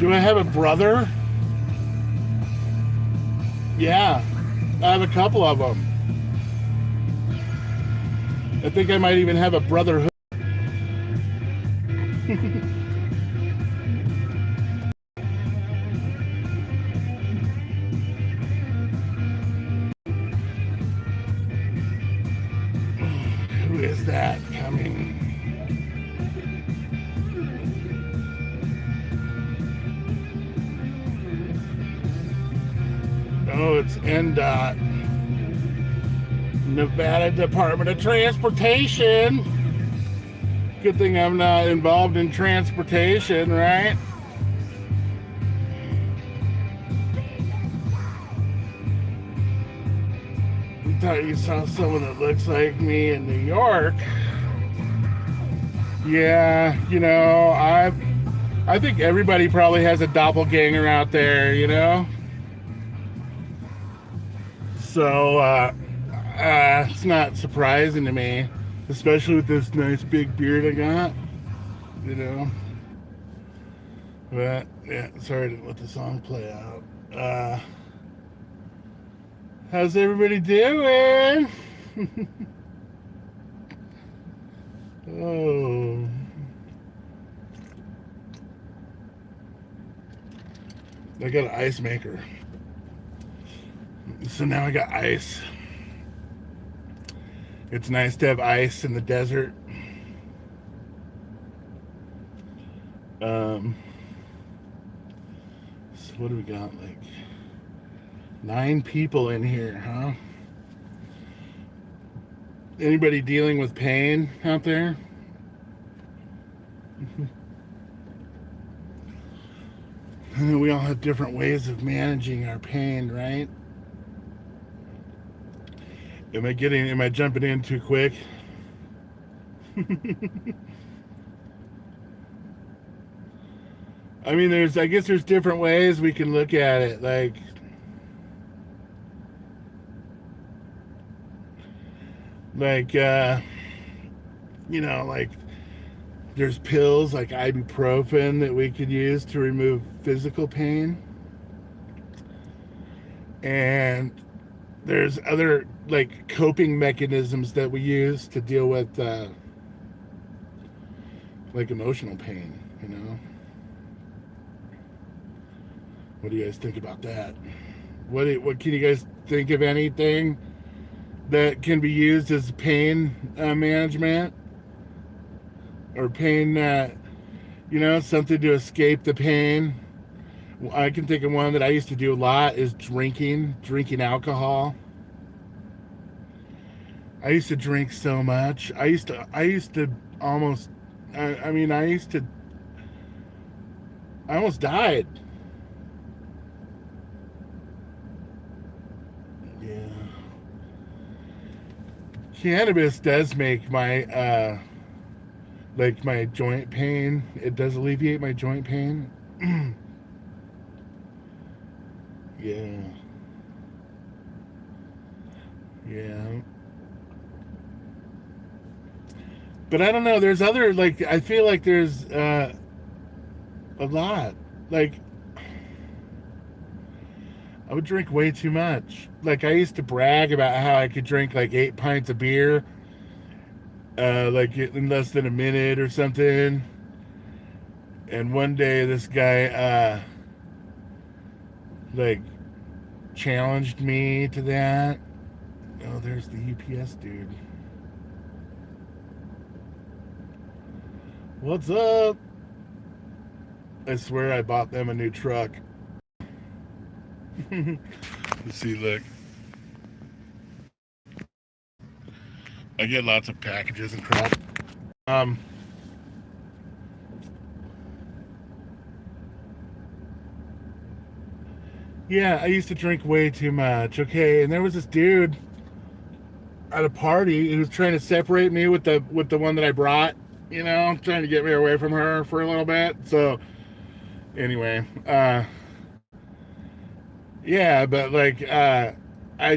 Do I have a brother? Yeah, I have a couple of them. I think I might even have a brotherhood. Who is that coming? Oh, it's NDOT, Nevada Department of Transportation. Good thing I'm not involved in transportation, right? I thought you saw someone that looks like me in New York. Yeah, I think everybody probably has a doppelganger out there, So it's not surprising to me, especially with this nice big beard I got, you know. But yeah, sorry I didn't let the song play out. How's everybody doing? Oh, I got an ice maker. So now I got ice. It's nice to have ice in the desert. Um, so what do we got? Like 9 people in here, huh? Anybody dealing with pain out there? We all have different ways of managing our pain, right? Am I jumping in too quick? I mean, I guess there's different ways we can look at it. Like, like there's pills like ibuprofen that we could use to remove physical pain. And there's other like coping mechanisms that we use to deal with like emotional pain. What do you guys think about that? What can you guys think of anything that can be used as pain management or pain something to escape the pain? I can think of one that I used to do a lot is drinking alcohol. I used to drink so much. I used to almost I mean I almost died. Yeah. Cannabis does make my like my joint pain. It does alleviate my joint pain. Yeah. Yeah. But I don't know, there's other like I feel like there's a lot. Like I would drink way too much. Like I used to brag about how I could drink like 8 pints of beer like in less than a minute or something. And one day this guy like challenged me to that. Oh, there's the UPS dude. What's up? I swear I bought them a new truck. You see, look. I get lots of packages and crap. Um, yeah, I used to drink way too much. Okay, and there was this dude at a party who was trying to separate me with the one that I brought. Trying to get me away from her for a little bit. So anyway, yeah, but like I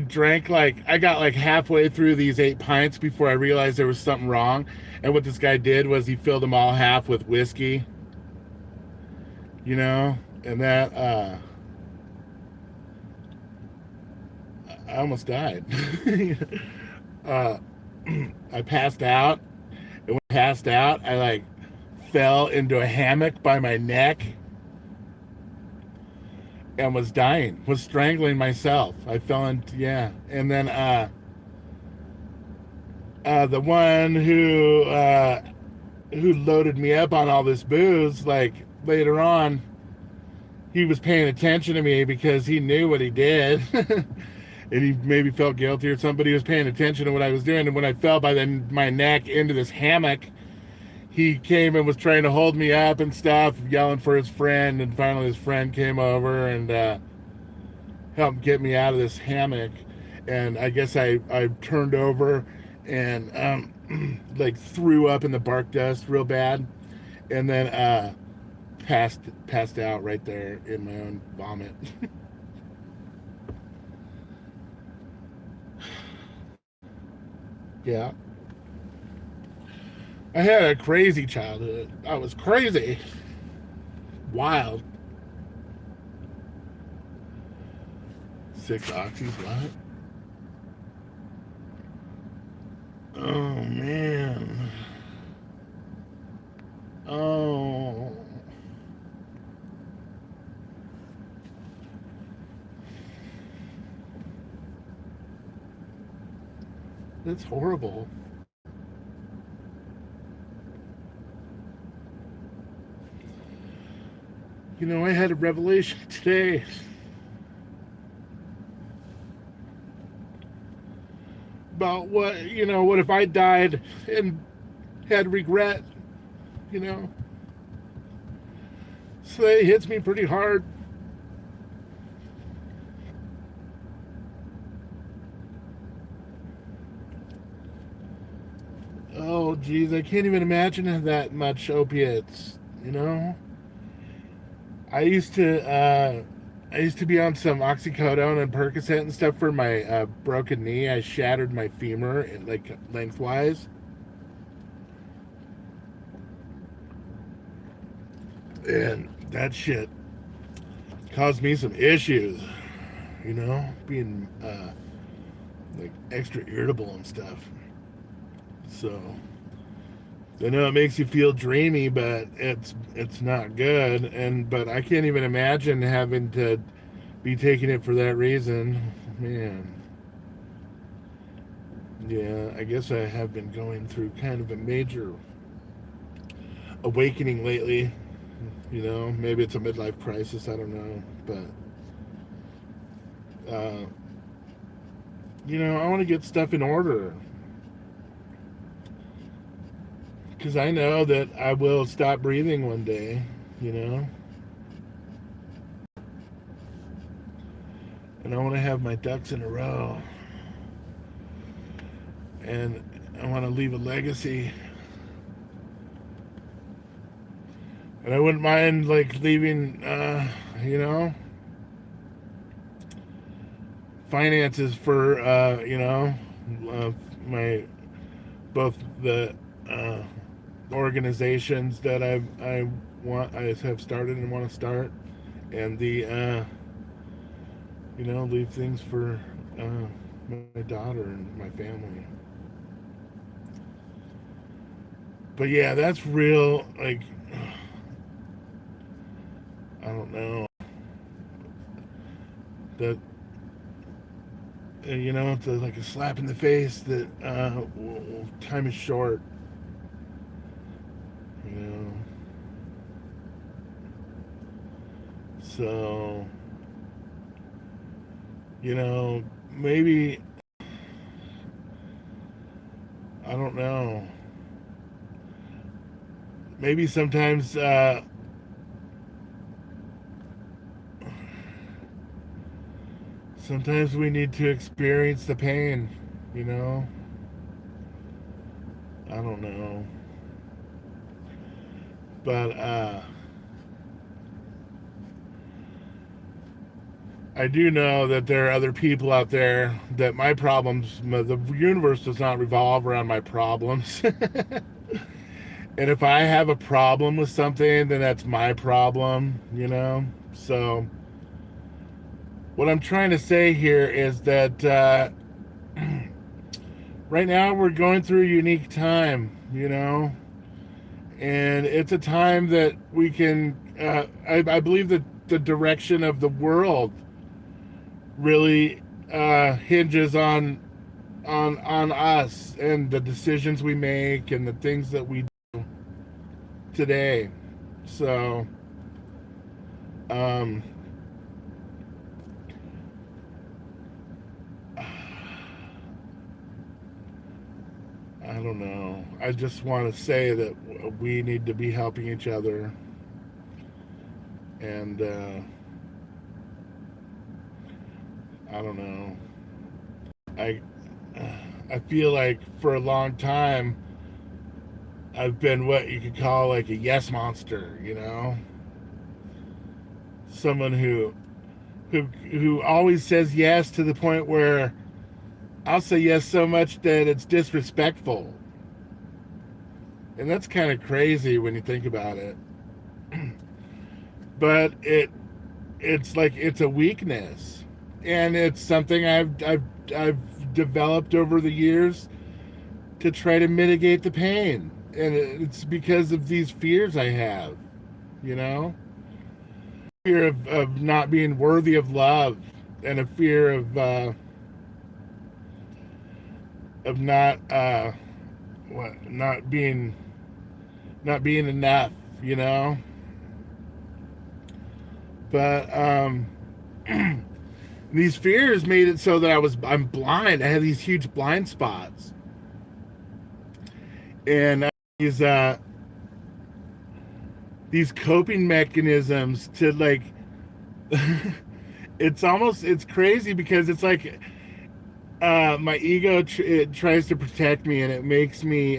drank like I got like halfway through these 8 pints before I realized there was something wrong. And what this guy did was he filled them all half with whiskey. You know, And that I almost died. uh, I passed out, and when I passed out, I like fell into a hammock by my neck and was dying, was strangling myself. I fell into, yeah, and then the one who loaded me up on all this booze, like later on, he was paying attention to me because he knew what he did. And he maybe felt guilty or something, but he was paying attention to what I was doing. And when I fell by my neck into this hammock, he came and was trying to hold me up and stuff, yelling for his friend. And finally his friend came over and helped get me out of this hammock. And I guess I turned over and like threw up in the bark dust real bad, and then passed out right there in my own vomit. Yeah, I had a crazy childhood. I was crazy, wild. 6 oxys, what? Oh man. Oh, that's horrible. You know, I had a revelation today about what if I died and had regret, you know? So it hits me pretty hard. Oh, geez, I can't even imagine that much opiates, you know? I used to, I used to be on some oxycodone and Percocet and stuff for my broken knee. I shattered my femur, like lengthwise, and that shit caused me some issues. Being like extra irritable and stuff. So I know it makes you feel dreamy, but it's not good. But I can't even imagine having to be taking it for that reason. Man, yeah, I guess I have been going through kind of a major awakening lately. Maybe it's a midlife crisis. I don't know, but I want to get stuff in order because I know that I will stop breathing one day. You know, and I want to have my ducks in a row, and I want to leave a legacy. And I wouldn't mind like leaving, you know, finances for, my both the uh, organizations that I have started and want to start, and the leave things for my daughter and my family. But yeah, that's real. Like, I don't know that it's like a slap in the face that time is short. You know, so maybe I don't know. Maybe sometimes we need to experience the pain. You know, I don't know, but I do know that there are other people out there that the universe does not revolve around my problems. And if I have a problem with something, then that's my problem. So what I'm trying to say here is that right now we're going through a unique time, and it's a time that we can, I believe that the direction of the world really hinges on us and the decisions we make and the things that we do today. So um, I don't know. I just want to say that we need to be helping each other, and I don't know. I I feel like for a long time I've been what you could call like a yes monster, someone who always says yes to the point where I'll say yes so much that it's disrespectful. And that's kind of crazy when you think about it. But it's like it's a weakness. And it's something I've developed over the years to try to mitigate the pain. And it's because of these fears I have, you know? Fear of not being worthy of love, and a fear of not being enough, you know. But these fears made it so that I'm blind. I have these huge blind spots, and these uh, these coping mechanisms to like. It's crazy because it's like my ego it tries to protect me, and it makes me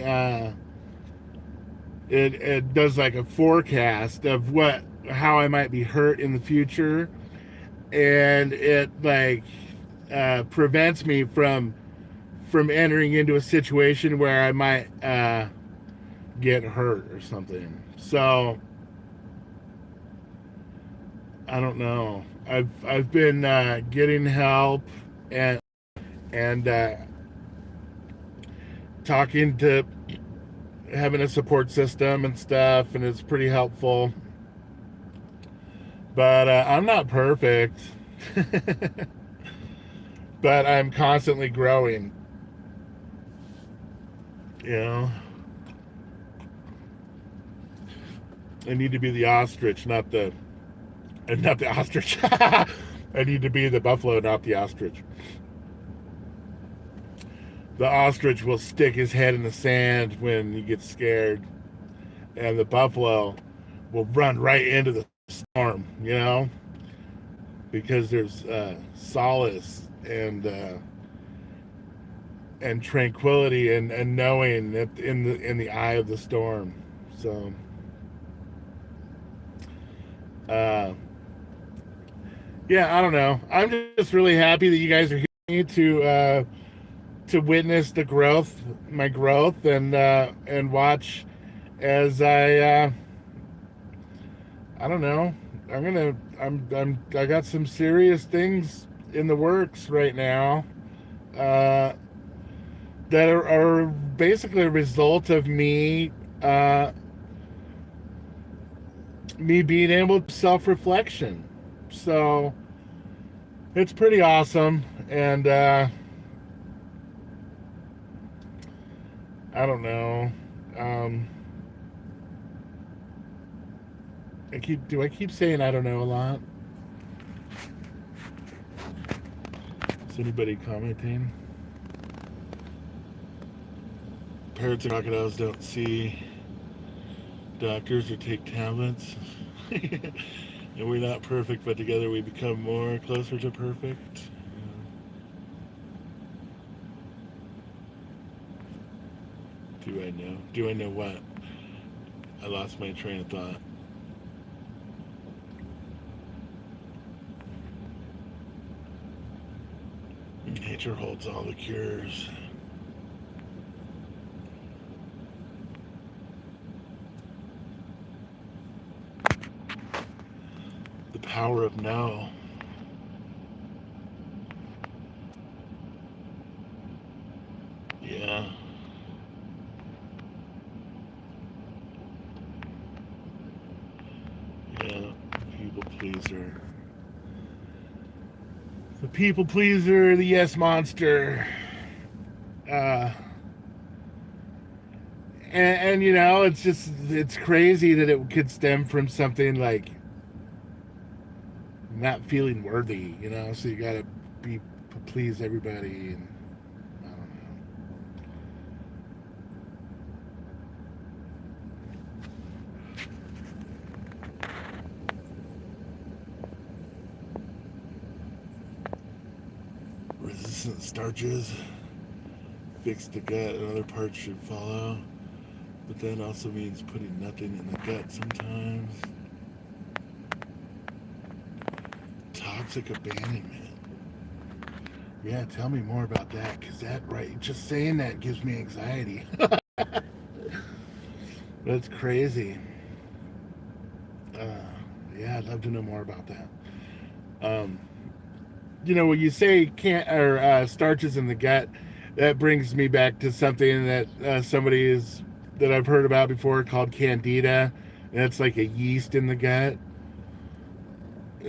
it does like a forecast of how I might be hurt in the future, and it like prevents me from entering into a situation where I might get hurt or something. So I don't know. I've been getting help, and talking to having a support system and stuff, and it's pretty helpful. But I'm not perfect, but I'm constantly growing. You know, I need to be the ostrich, not the ostrich. I need to be the buffalo, not the ostrich. The ostrich will stick his head in the sand when he gets scared, and the buffalo will run right into the storm, because there's solace and tranquility and knowing that in the eye of the storm. So uh, yeah, I don't know. I'm just really happy that you guys are here to witness my growth, and watch as I don't know. I got some serious things in the works right now uh, that are basically a result of uh, me being able to self-reflection. So it's pretty awesome, and I don't know. Um, do I keep saying I don't know a lot? Is anybody commenting? Parrots and crocodiles don't see doctors or take tablets. And we're not perfect, but together we become more closer to perfect. Do I know? Do I know what? I lost my train of thought. Nature holds all the cures. The power of no. Yeah. Yeah. People pleaser. The people pleaser, the yes monster. Uh, and you know, it's crazy that it could stem from something like not feeling worthy, you know. So you gotta be please everybody, and I don't know. Resistant starches fix the gut, and other parts should follow. But that also means putting nothing in the gut sometimes. Toxic abandonment. Yeah, tell me more about that, because that, right, just saying that gives me anxiety. That's crazy. Uh, yeah, I'd love to know more about that. Um, you know, when you say can't or starches in the gut, that brings me back to something that somebody is that I've heard about before called candida. And it's like a yeast in the gut.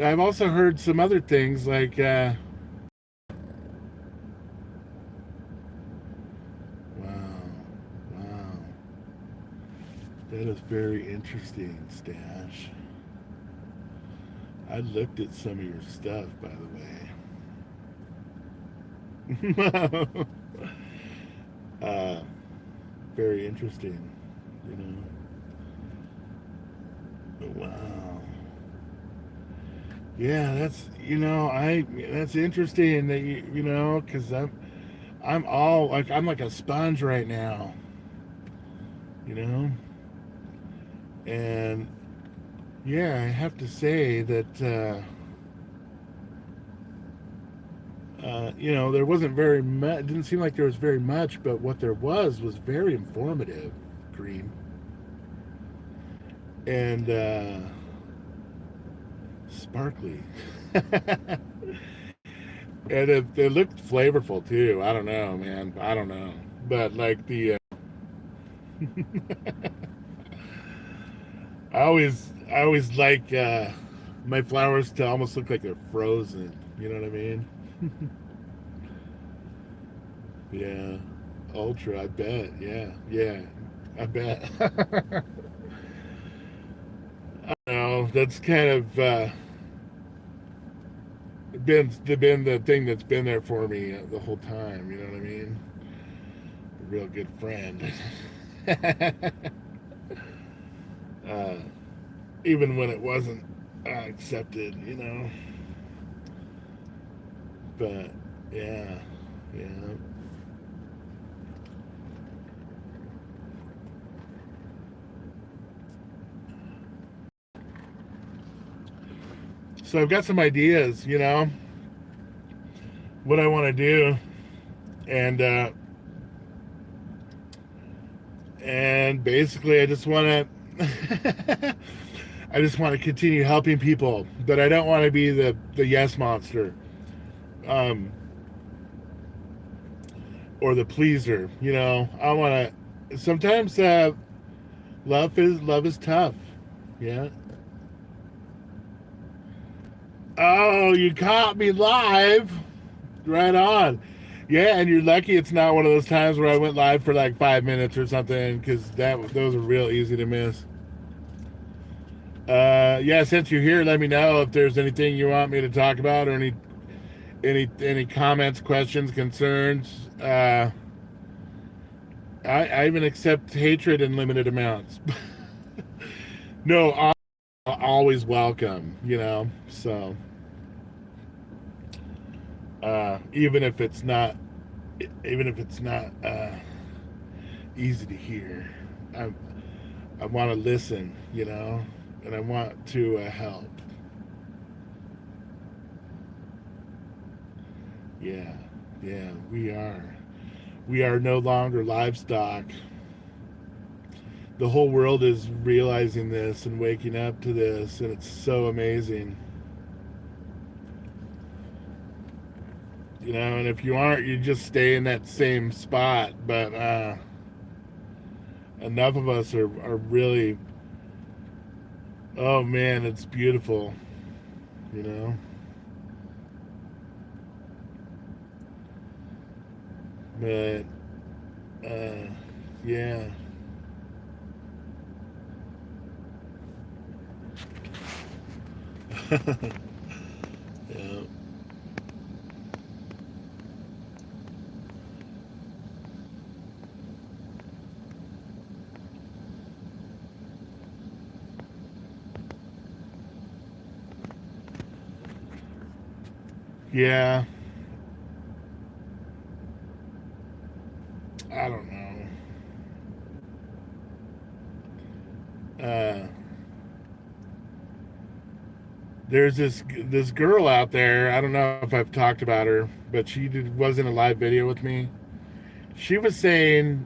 I've also heard some other things like wow, wow, that is very interesting, Stash. I looked at some of your stuff, by the way. uh, very interesting, you know. Wow. Yeah, that's you know I that's interesting that you know because I'm all like I'm like a sponge right now, you know, and yeah, I have to say that you know there wasn't very much. It didn't seem like there was very much, but what there was very informative, Green, and sparkly. And it looked flavorful too. I don't know, man. I don't know, but like the I always like my flowers to almost look like they're frozen. You know what I mean? Yeah. Ultra, I bet. Yeah, yeah, I bet. I know that's kind of been the thing that's been there for me the whole time. You know what I mean? A real good friend. uh, Even when it wasn't accepted, you know. But yeah, yeah. So I've got some ideas, you know, what I want to do, and basically I just want to, I just want to continue helping people, but I don't want to be the yes monster, um, or the pleaser. You know, I want to. Sometimes love is tough. Yeah. Oh, you caught me live. Right on. Yeah, and you're lucky it's not one of those times where I went live for like 5 minutes or something, because those are real easy to miss. Yeah, since you're here, let me know if there's anything you want me to talk about or any comments, questions, concerns. I even accept hatred in limited amounts. No, always welcome. You know, so even if it's not, even if it's not easy to hear, I I want to listen. You know, and I want to help. Yeah, yeah, we are. We are no longer livestock. The whole world is realizing this and waking up to this, and it's so amazing. And if you aren't, you just stay in that same spot. But enough of us are really, oh man, it's beautiful, you know. But uh, yeah. Yeah. Yeah. I don't know. Uh, there's this girl out there. I don't know if I've talked about her, but was in a live video with me. She was saying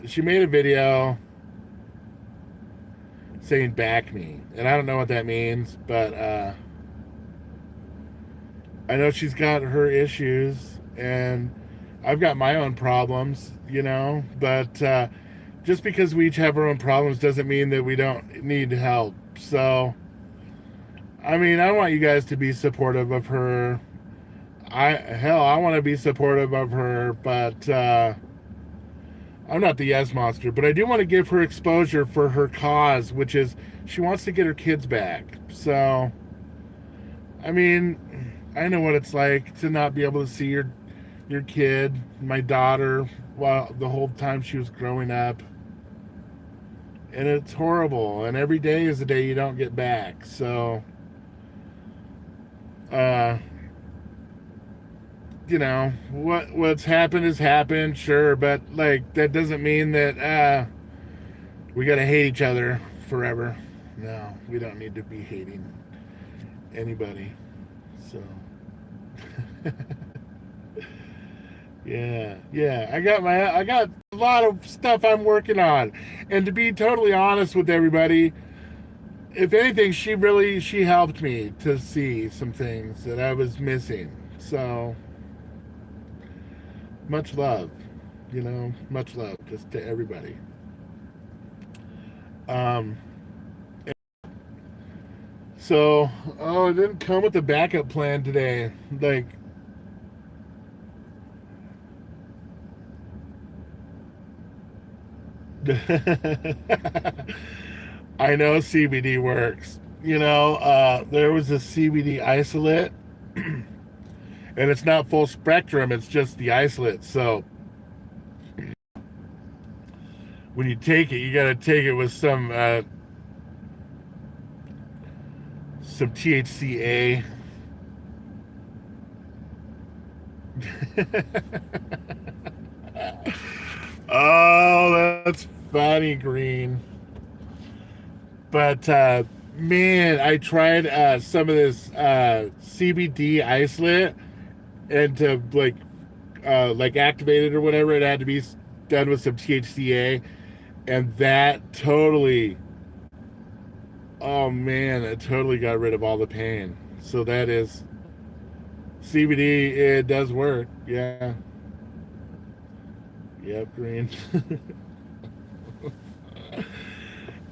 she made a video saying "back me," and I don't know what that means, but I know she's got her issues, and I've got my own problems, But just because we each have our own problems doesn't mean that we don't need help. So, I mean, I want you guys to be supportive of her. I want to be supportive of her, but I'm not the yes monster. But I do want to give her exposure for her cause, which is she wants to get her kids back. So, I mean, I know what it's like to not be able to see your kid, my daughter, while the whole time she was growing up. And it's horrible. And every day is a day you don't get back. So, uh, what's happened has happened, sure, but like that doesn't mean that we gotta hate each other forever. No, we don't need to be hating anybody. So, yeah. I got a lot of stuff I'm working on, and to be totally honest with everybody, if anything, she helped me to see some things that I was missing. So much love, much love just to everybody. Um, so, oh, it didn't come with a backup plan today. Like, I know CBD works. There was a CBD isolate, and it's not full spectrum, it's just the isolate. So, when you take it, you got to take it with some THCA. Oh, that's funny, Green. But man, I tried some of this CBD isolate, and to like activate it or whatever, it had to be done with some THCA, and that totally, oh man, it totally got rid of all the pain. So that is CBD. It does work. Yeah. Yep, Green.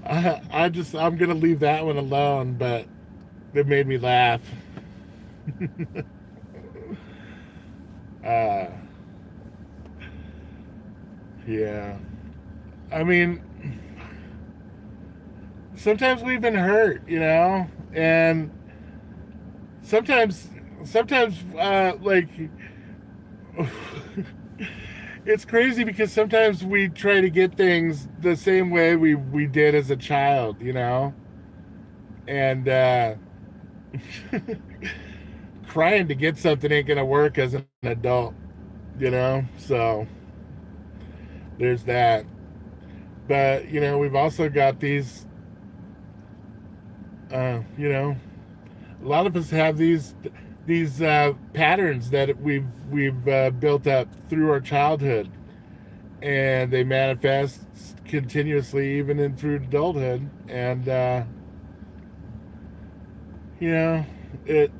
I'm gonna leave that one alone, but it made me laugh. uh, yeah. I mean, sometimes we've been hurt, and sometimes, like, it's crazy because sometimes we try to get things the same way we did as a child, and crying to get something ain't gonna work as an adult, So there's that. But we've also got these. A lot of us have these patterns that we've built up through our childhood, and they manifest continuously even in through adulthood. And you know, it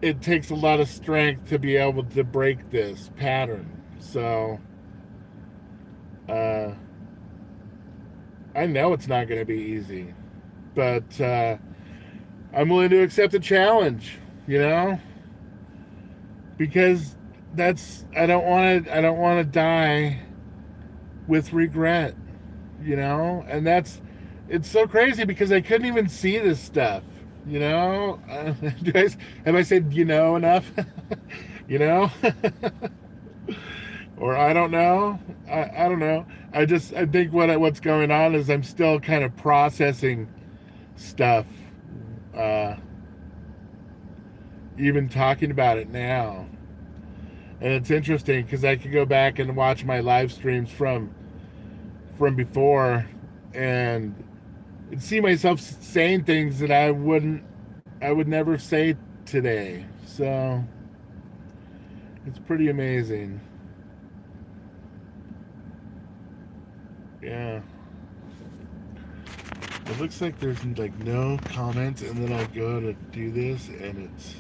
it takes a lot of strength to be able to break this pattern. So uh, I know it's not going to be easy, but I'm willing to accept the challenge. You know, because that's I don't want to die with regret. You know, and that's it's so crazy because I couldn't even see this stuff. You know, have I said enough? you know, or I don't know. I don't know. I think what's going on is I'm still kind of processing stuff. Uh, Even talking about it now, and it's interesting because I could go back and watch my live streams from before, and see myself saying things that I would never say today. So it's pretty amazing. Yeah. It looks like there's like no comments, and then I go to do this, and it's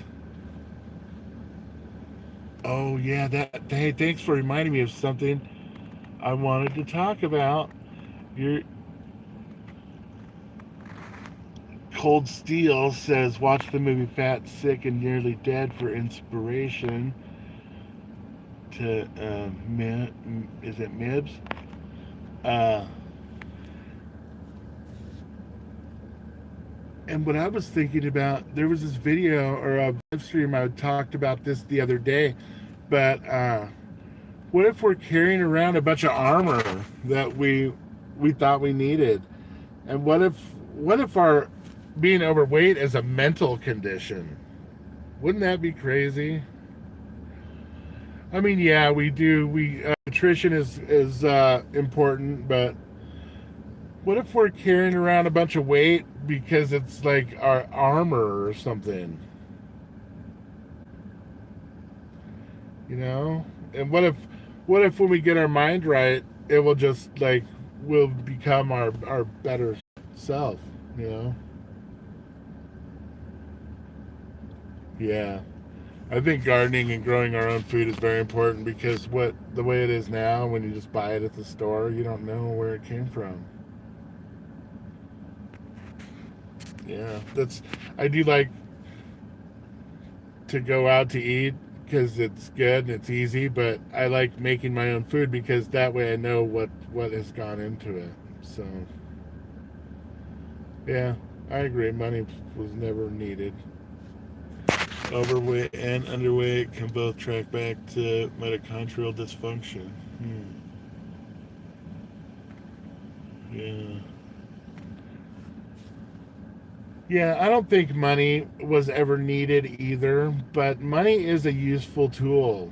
oh yeah that hey thanks for reminding me of something I wanted to talk about. Your Cold Steel says watch the movie Fat, Sick, and Nearly Dead for inspiration. To is it Mibs? Uh, and what I was thinking about, there was this video or a live stream I talked about this the other day, but what if we're carrying around a bunch of armor that we thought we needed, and what if our being overweight is a mental condition? Wouldn't that be crazy? I mean, yeah, we do. We nutrition is important, but what if we're carrying around a bunch of weight because it's like our armor or something? You know? And what if when we get our mind right, it will just like will become our better self, you know? Yeah. I think gardening and growing our own food is very important because the way it is now, when you just buy it at the store, you don't know where it came from. Yeah, that's I do like to go out to eat because it's good and it's easy, but I like making my own food because that way I know what has gone into it. So yeah, I agree. Money was never needed. Overweight and underweight can both track back to mitochondrial dysfunction. Yeah. Yeah, I don't think money was ever needed either, but money is a useful tool.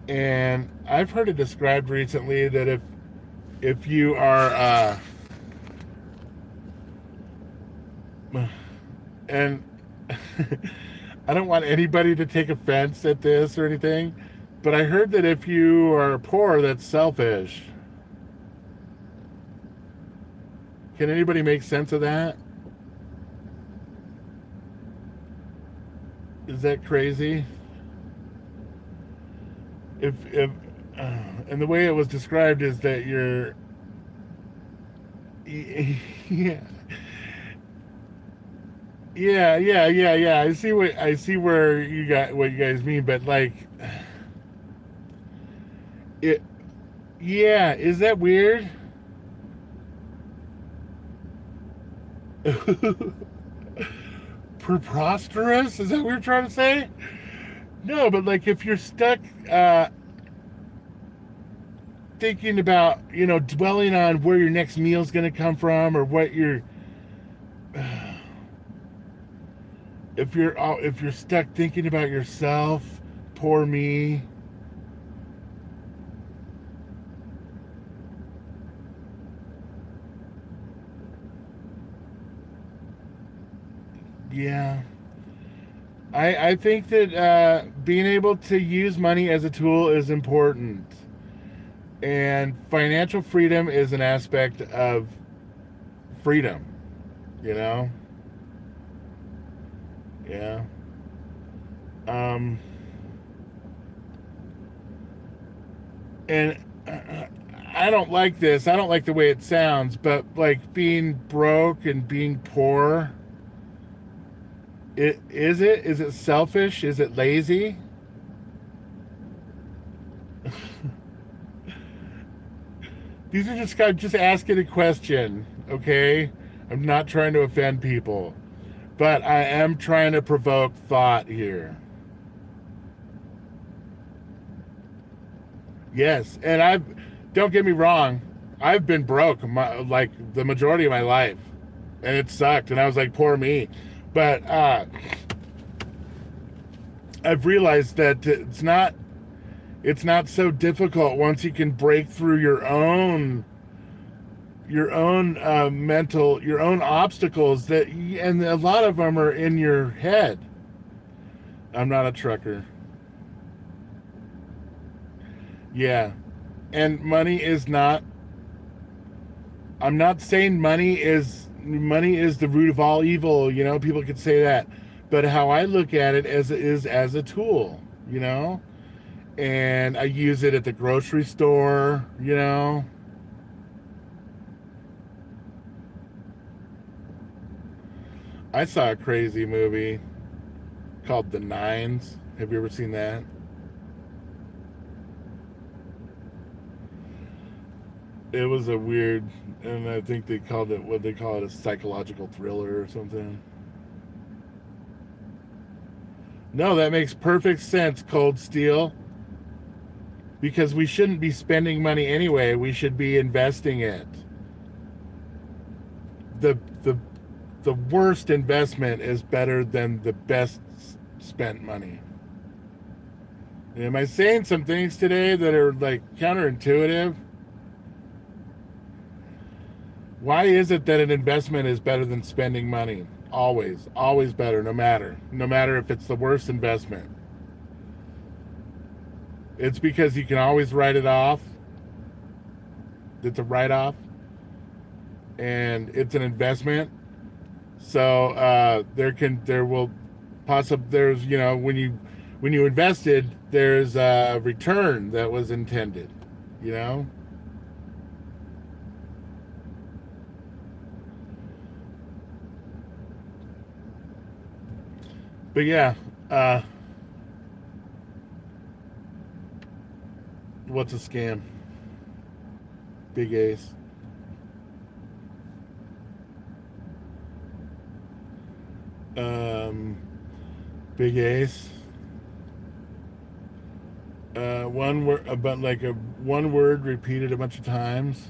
And I've heard it described recently that if you are and I don't want anybody to take offense at this or anything, but I heard that if you are poor, that's selfish. Can anybody make sense of that? Is that crazy? If and the way it was described is that you're yeah yeah. I see where you got what you guys mean, but like it yeah, is that weird? Preposterous? Is that what you're trying to say? No, but like if you're stuck thinking about, dwelling on where your next meal's going to come from or what you're if you're stuck thinking about yourself, poor me. Yeah. I think that being able to use money as a tool is important. And financial freedom is an aspect of freedom, you know? Yeah. Um, and I don't like this. I don't like the way it sounds, but like being broke and being poor, is it selfish? Is it lazy? These are just asking a question, okay? I'm not trying to offend people, but I am trying to provoke thought here. Yes, and I've don't get me wrong, I've been broke like the majority of my life, and it sucked, and I was like, poor me. But I've realized that it's not so difficult once you can break through your own mental your own obstacles and a lot of them are in your head. I'm not a trucker. Yeah, and money is not. I'm not saying money is the root of all evil. You know, people could say that, but how I look at it as a tool. You know, and I use it at the grocery store. You know, I saw a crazy movie called The Nines. Have you ever seen that? It was a weird, and I think they called it what they call it a psychological thriller or something. No, that makes perfect sense, Cold Steel, because we shouldn't be spending money anyway. We should be investing it. The the the worst investment is better than the best spent money. Am I saying some things today that are like counterintuitive? Why is it that an investment is better than spending money? Always, always better, no matter if it's the worst investment. It's because you can always write it off. It's a write off, and it's an investment. So there will possibly there's when you invested there's a return that was intended. You know, but yeah, uh, what's a scam? Big Ace. Um, Big Ace. One word about like a one word repeated a bunch of times.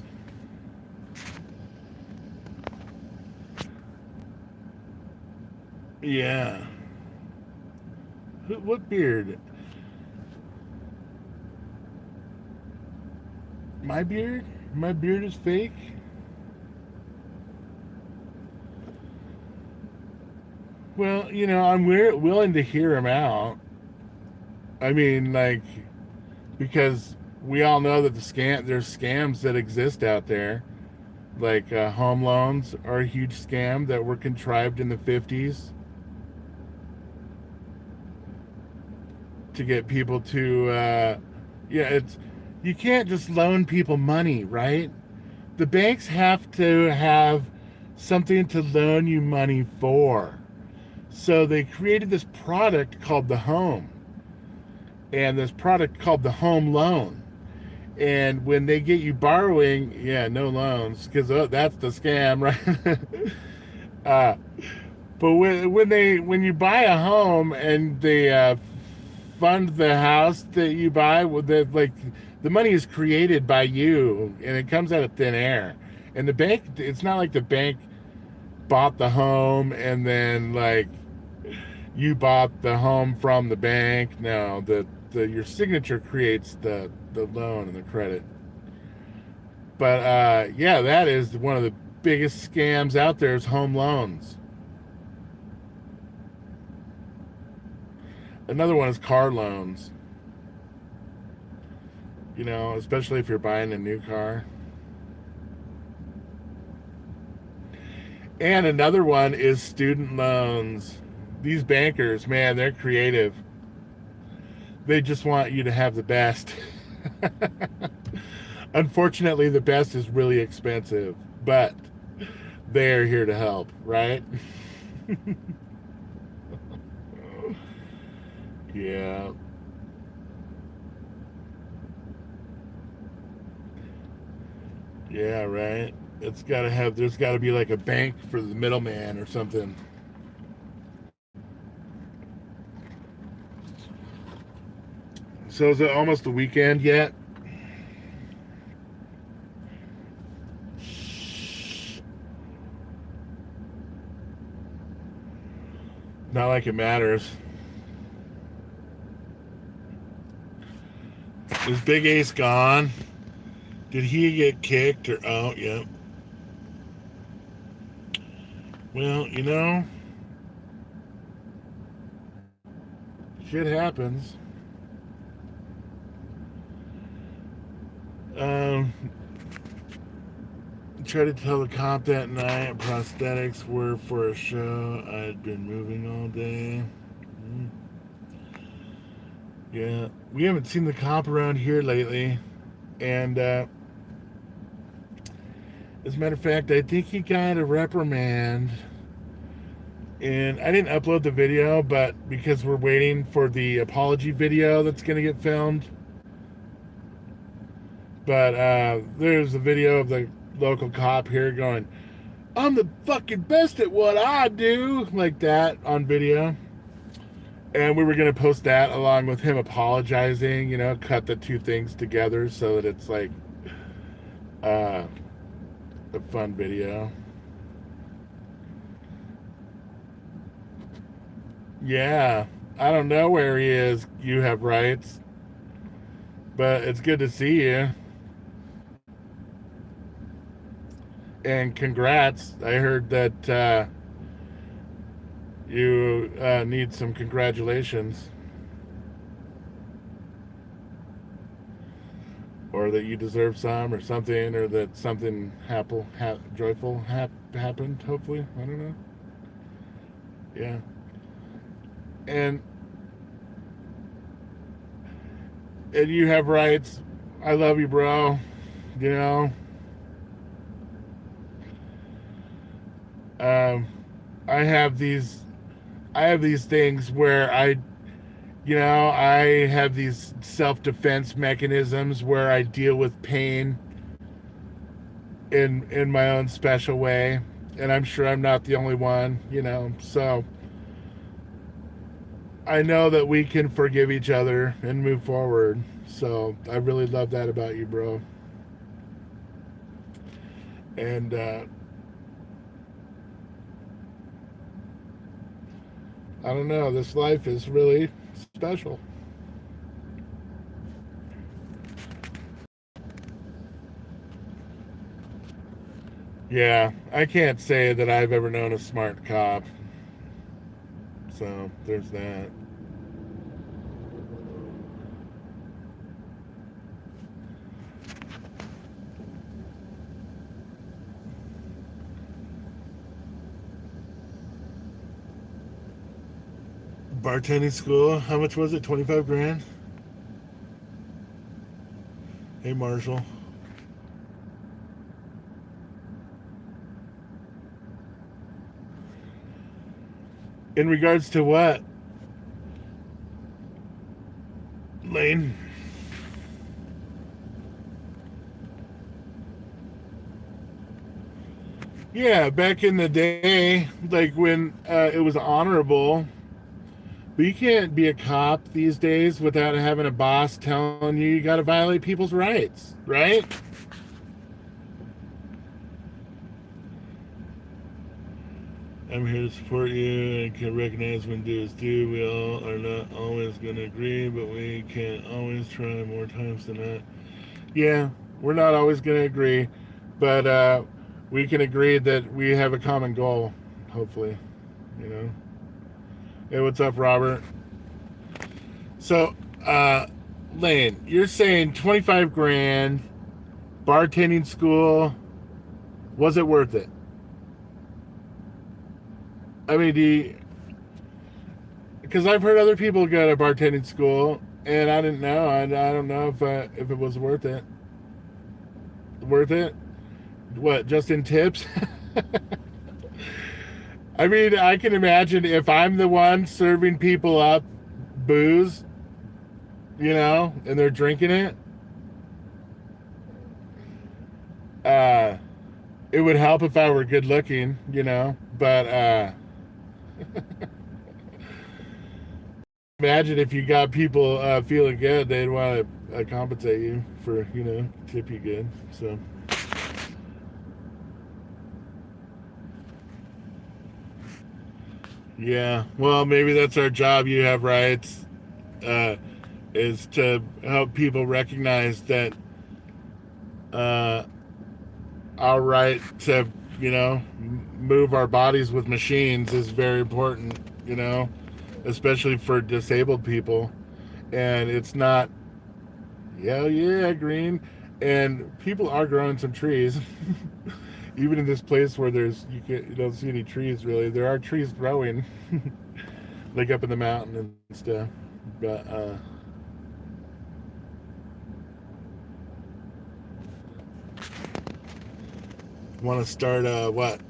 Yeah. What beard? My beard? My beard is fake? Well, I'm willing to hear him out. I mean, like, because we all know that there's scams that exist out there. Like, home loans are a huge scam that were contrived in the 50s to get people to, yeah, you can't just loan people money, right? The banks have to have something to loan you money for. So they created this product called the home, and this product called the home loan. And when they get you borrowing, yeah, no loans, because that's the scam, right? uh, but when you buy a home and they fund the house that you buy, the money is created by you, and it comes out of thin air. And the bank, it's not like the bank bought the home and then like you bought the home from the bank. No, the your signature creates the loan and the credit. But yeah, that is one of the biggest scams out there is home loans. Another one is car loans. Especially if you're buying a new car. And another one is student loans. These bankers, man, they're creative. They just want you to have the best. Unfortunately, the best is really expensive, but they're here to help, right? Yeah. Yeah, right. There's got to be like a bank for the middleman or something. So is it almost the weekend yet? Not like it matters. Is Big Ace gone? Did he get kicked or out? Yeah. Well, shit happens. Um, tried to tell the cop that night prosthetics were for a show. I'd been moving all day. Mm. Yeah, we haven't seen the cop around here lately, and as a matter of fact, I think he got a reprimand. And I didn't upload the video, but because we're waiting for the apology video that's going to get filmed. But there's a video of the local cop here going, I'm the fucking best at what I do, like that on video. And we were going to post that along with him apologizing, cut the two things together so that it's like uh, a fun video. Yeah, I don't know where he is. You have rights, but it's good to see you. And congrats. I heard that you need some congratulations, or that you deserve some, or something, or that something joyful happened. Hopefully, I don't know. Yeah, and you have rights. I love you, bro. You know, um, I have these. I have these things where I have these self-defense mechanisms where I deal with pain in my own special way, and I'm sure I'm not the only one. So I know that we can forgive each other and move forward. So I really love that about you, bro. And I don't know, this life is really special. Yeah, I can't say that I've ever known a smart cop. So there's that. Bartending school, how much was it? 25 grand? Hey, Marshall. In regards to what, Lane? Yeah, back in the day, like when it was honorable. But you can't be a cop these days without having a boss telling you got to violate people's rights, right? I'm here to support you and can recognize when due is due. We all are not always going to agree, but we can always try more times than not. Yeah, we're not always going to agree, but we can agree that we have a common goal, hopefully, you know. Hey, what's up, Robert? So, uh, Lane, you're saying 25 grand, bartending school, was it worth it? I mean, because I've heard other people go to bartending school and I didn't know. I don't know if it was worth it. Worth it? What? Just in tips? I mean, I can imagine if I'm the one serving people up booze, and they're drinking it. Uh, it would help if I were good looking, but imagine if you got people feeling good, they'd want to compensate you for, tip you good. So, yeah, well, maybe that's our job. You have rights, uh, is to help people recognize that uh, our right to, move our bodies with machines is very important, especially for disabled people. And it's not, hell yeah, green. And people are growing some trees. Even in this place where you don't see any trees really, there are trees growing, like up in the mountain and stuff. But want to start what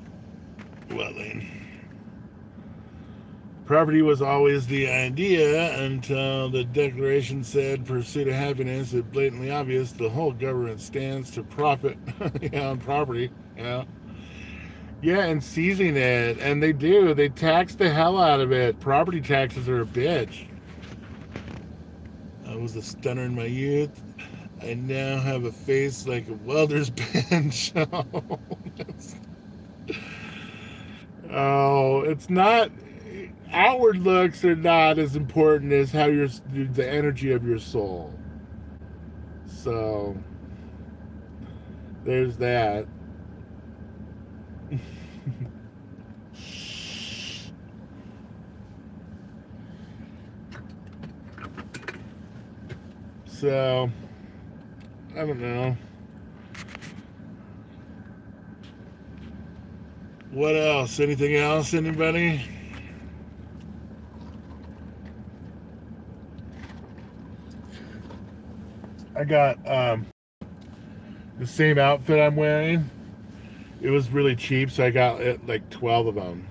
lane? Property was always the idea until the Declaration said pursuit of happiness is blatantly obvious. The whole government stands to profit on property. Yeah, and seizing it. And they do. They tax the hell out of it. Property taxes are a bitch. I was a stunner in my youth. I now have a face like a welder's bench. Oh, it's not. Outward looks are not as important as how the energy of your soul. So there's that. So I don't know. What else? Anything else? Anybody? I got the same outfit I'm wearing. It was really cheap, so I got like 12 of them.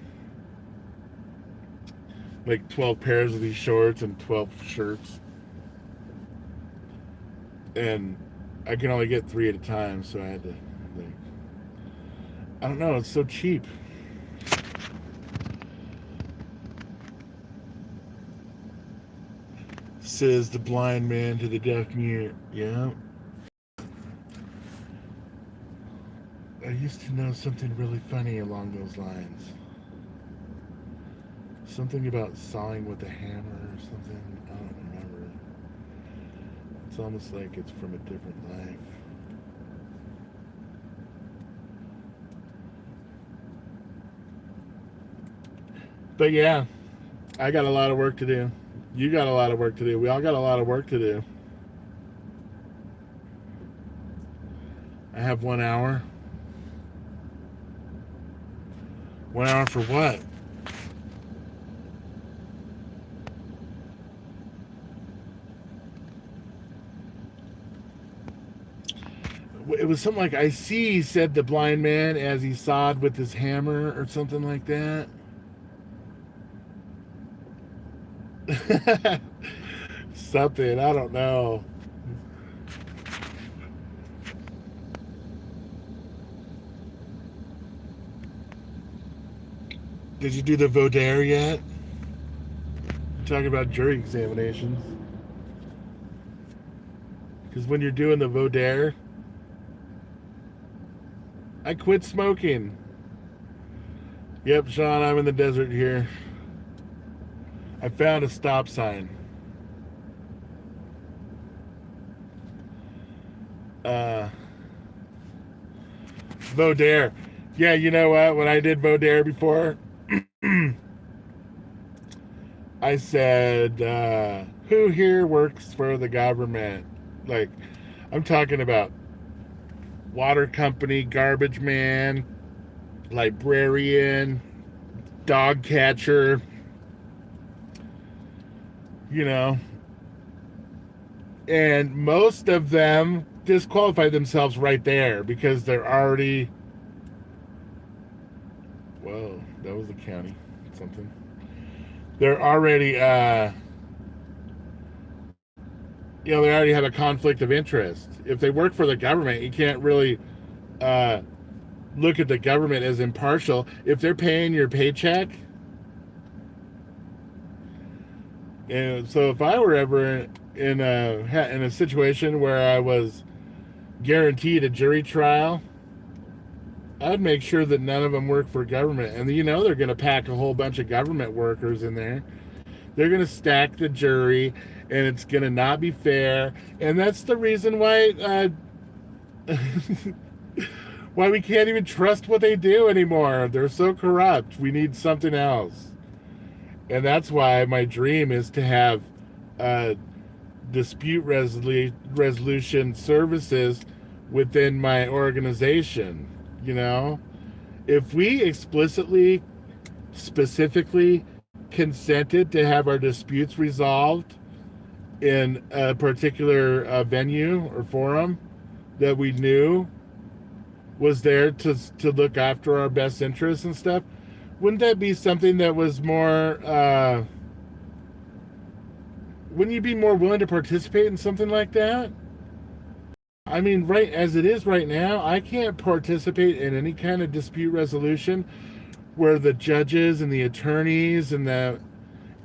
Like 12 pairs of these shorts and 12 shirts. And I can only get 3 at a time, so I had to, like, I don't know, it's so cheap. Says the blind man to the deaf mute. Yeah. I used to know something really funny along those lines. Something about sawing with a hammer or something. I don't remember. It's almost like it's from a different life. But yeah, I got a lot of work to do. You got a lot of work to do. We all got a lot of work to do. I have 1 hour. 1 hour for what? It was something like, I see, said the blind man as he sawed with his hammer or something like that. Something, I don't know. Did you do the Vaudère yet? Talking about jury examinations. Because when you're doing the Vaudère, I quit smoking. Yep, Sean, I'm in the desert here. I found a stop sign. Uh, Vaudère. Yeah, you know what? When I did Vaudère before, I said, who here works for the government? Like, I'm talking about water company, garbage man, librarian, dog catcher, you know, And most of them disqualify themselves right there because they're already, whoa, that was the county, something. They're already, they already have a conflict of interest. If they work for the government, you can't really uh, look at the government as impartial. If they're paying your paycheck, and so if I were ever in a situation where I was guaranteed a jury trial, I'd make sure that none of them work for government. And they're going to pack a whole bunch of government workers in there. They're going to stack the jury, and it's going to not be fair. And that's the reason why why we can't even trust what they do anymore. They're so corrupt. We need something else. And that's why my dream is to have dispute resolution services within my organization. If we specifically consented to have our disputes resolved in a particular venue or forum that we knew was there to look after our best interests and stuff, wouldn't that be something that was more wouldn't you be more willing to participate in something like that? I mean, right as it is right now, I can't participate in any kind of dispute resolution where the judges and the attorneys and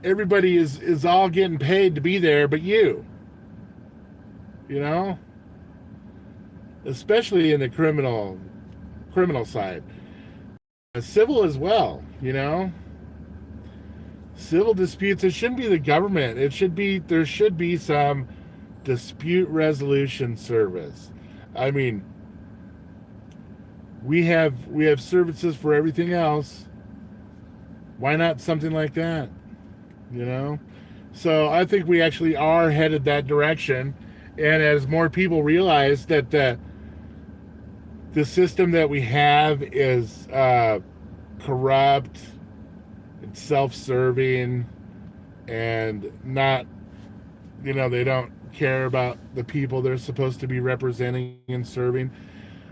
everybody is all getting paid to be there but you know especially in the criminal side. Civil as well. Civil disputes, it shouldn't be the government. There should be some dispute resolution service. I mean, we have services for everything else. Why not something like that? you know so I think we actually are headed that direction. And as more people realize that the system that we have is corrupt, it's self-serving, and not, they don't care about the people they're supposed to be representing and serving.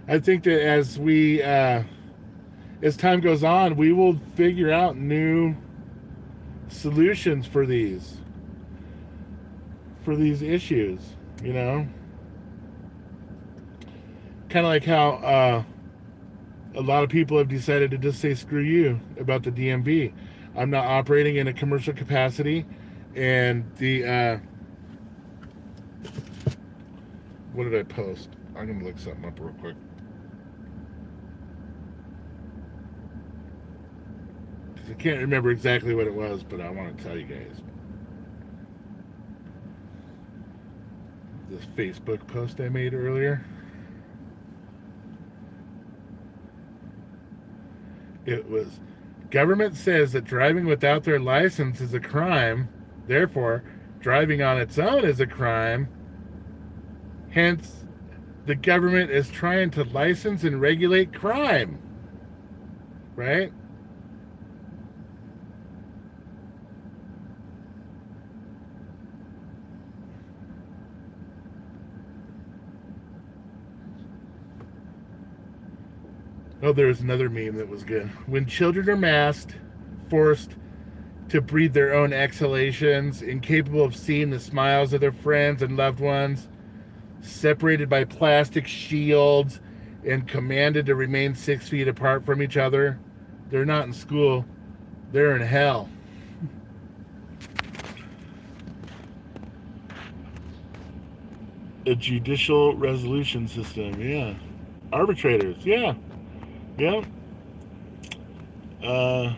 I think that as time goes on, we will figure out new solutions for these issues. You know, kind of like how a lot of people have decided to just say screw you about the DMV. I'm not operating in a commercial capacity, and what did I post? I'm gonna look something up real quick. I can't remember exactly what it was, but I want to tell you guys. This Facebook post I made earlier. It was, government says that driving without their license is a crime. Therefore, driving on its own is a crime. Hence, the government is trying to license and regulate crime. Right? Oh, there's another meme that was good. When children are masked, forced to breathe their own exhalations, incapable of seeing the smiles of their friends and loved ones, separated by plastic shields, and commanded to remain 6 feet apart from each other, they're not in school, they're in hell. A judicial resolution system, yeah. Arbitrators, yeah. Yeah. Uh,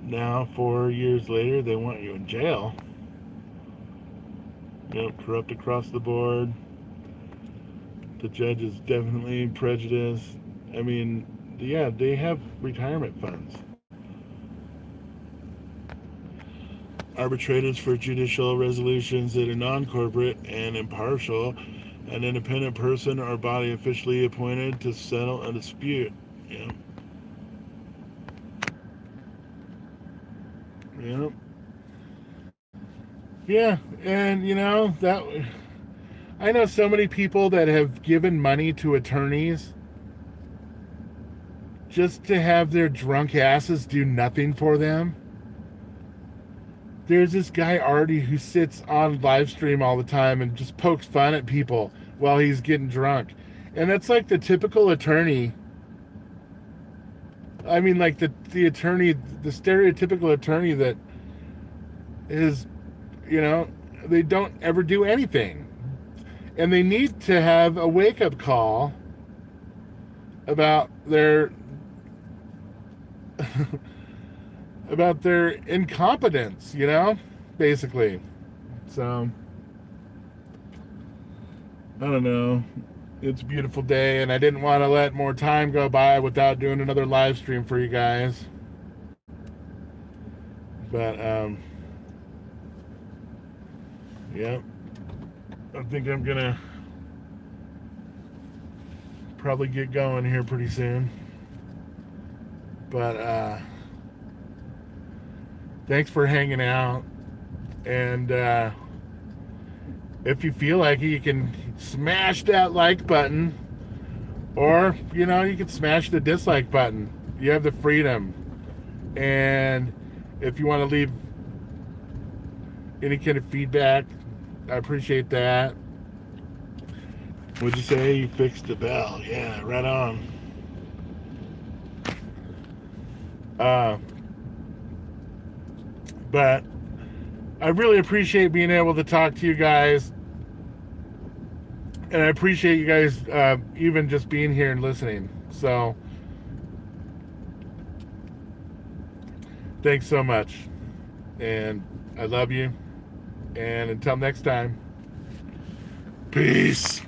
Now, 4 years later, they want you in jail. Corrupt across the board. The judge is definitely prejudiced. I mean, yeah, they have retirement funds. Arbitrators for judicial resolutions that are non-corporate and impartial, an independent person or body officially appointed to settle a dispute. Yeah. Yeah. Yeah, and that I know so many people that have given money to attorneys just to have their drunk asses do nothing for them. There's this guy Artie who sits on live stream all the time and just pokes fun at people while he's getting drunk. And that's like the typical attorney. I mean, like the attorney, the stereotypical attorney that is, you know, they don't ever do anything. And they need to have a wake-up call about their about their incompetence, basically. So I don't know. It's a beautiful day, and I didn't want to let more time go by without doing another live stream for you guys. But yeah, I think I'm gonna probably get going here pretty soon. But thanks for hanging out, and if you feel like it, you can smash that like button, or you can smash the dislike button. You have the freedom. And if you want to leave any kind of feedback, I appreciate that. What'd you say? You fixed the bell. Yeah, right on. But I really appreciate being able to talk to you guys, and I appreciate you guys even just being here and listening. So thanks so much, and I love you, and until next time, peace.